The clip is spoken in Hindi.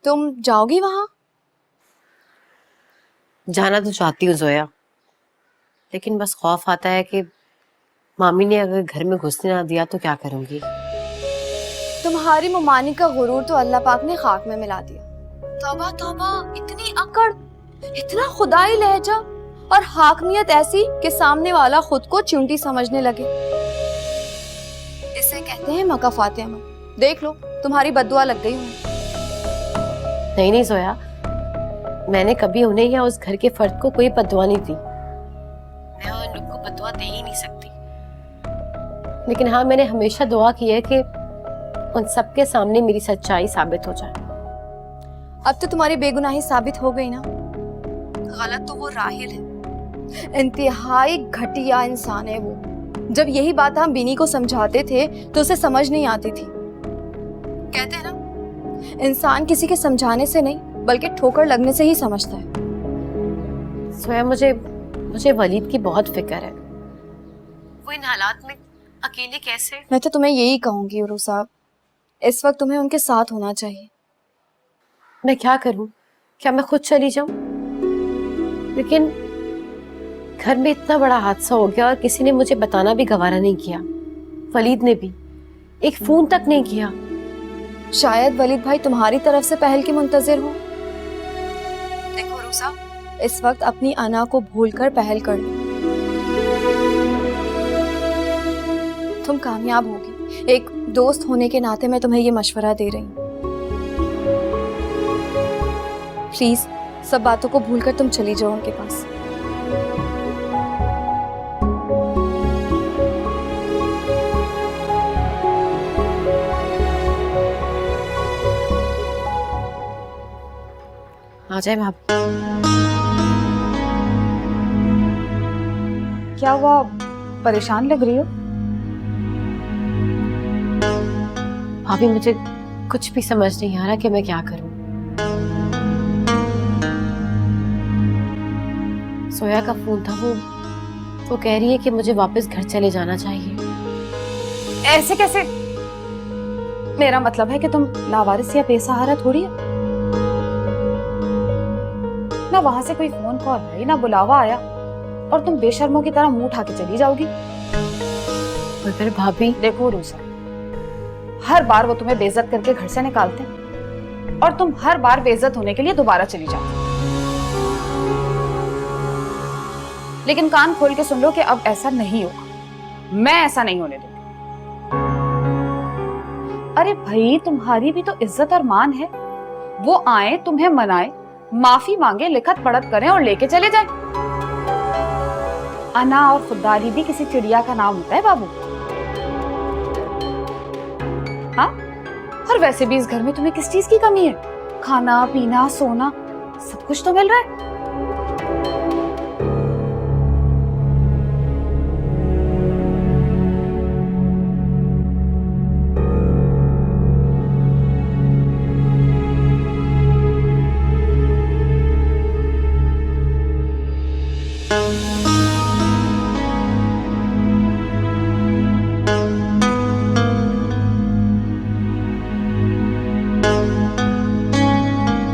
तुम जाओगी वहां? जाना तो चाहती हूँ जोया, लेकिन बस खौफ आता है कि मामी ने अगर घर में घुसने ना दिया तो क्या करूंगी। तुम्हारी मुमानी का गुरूर तो अल्लाह पाक ने खाक में मिला दिया। तौबा तौबा, इतनी अकड़, इतना खुदाई लहजा और हाकमियत ऐसी कि सामने वाला खुद को चिंटी समझने लगे। इसे कहते हैं मकाफाते अमल। देख लो, तुम्हारी बद्दुआ लग गई हूँ। नहीं नहीं जोया, मैंने कभी उन्हें या उस घर के फर्द को कोई बद्दुआ नहीं दी। मैं उन लोग को बद्दुआ दे ही नहीं सकती, लेकिन हाँ, मैंने हमेशा दुआ की है कि उन सबके सामने मेरी सच्चाई साबित हो जाए। अब तो तुम्हारी बेगुनाही साबित हो गई ना। गलत तो वो राहिल है, इंतहाई घटिया इंसान है वो। जब यही बात हम बिनी को समझाते थे तो उसे समझ नहीं आती थी। कहते हैं ना, इंसान किसी के समझाने से नहीं बल्कि ठोकर लगने से ही समझता है। सोया, मुझे वलीद की बहुत फिक्र है। वो इन हालात में अकेले कैसे। मैं तो तुम्हें यही कहूंगी उरू साहब, इस वक्त तुम्हें उनके साथ होना चाहिए। मैं क्या करूं? क्या मैं खुद चली जाऊं? लेकिन घर में इतना बड़ा हादसा हो गया और किसी ने मुझे बताना भी गवारा नहीं किया। वलीद ने भी एक फोन तक नहीं किया। शायद वलीद भाई तुम्हारी तरफ से पहल की मुंतजिर हो। देखो उरू साहब, इस वक्त अपनी अना को भूलकर पहल कर लो। तुम कामयाब होगी। एक दोस्त होने के नाते मैं तुम्हें ये मशवरा दे रही हूँ। प्लीज सब बातों को भूलकर तुम चली जाओ उनके पास। आ जाए भाभी। क्या हुआ, परेशान लग रही हो? भाभी, मुझे कुछ भी समझ नहीं आ रहा कि मैं क्या करूं। सोया का फोन था, वो कह रही है कि मुझे वापस घर चले जाना चाहिए। ऐसे कैसे? मेरा मतलब है कि तुम लावारिस या बेसहारा थोड़ी है ना। वहां से कोई फोन कॉल आई ना बुलावा आया और तुम बेशर्मों की तरह मुंह उठा के चली जाओगी। मगर भाभी, देखो रूसा, हर बार वो तुम्हें बेइज्जत करके घर से निकालते हैं और तुम हर बार बेइज्जत होने के लिए दोबारा चली जाती। लेकिन कान खोल के सुन लो कि अब ऐसा नहीं होगा। मैं ऐसा नहीं होने दूंगी। अरे भाई, तुम्हारी भी तो इज्जत और मान है। वो आए, तुम्हें मनाए, माफी मांगे, लिखत पढ़त करें और लेके चले जाए। अना और खुददारी भी किसी चिड़िया का नाम होता है बाबू। हाँ, और वैसे भी इस घर में तुम्हें किस चीज की कमी है? खाना पीना सोना सब कुछ तो मिल रहा है।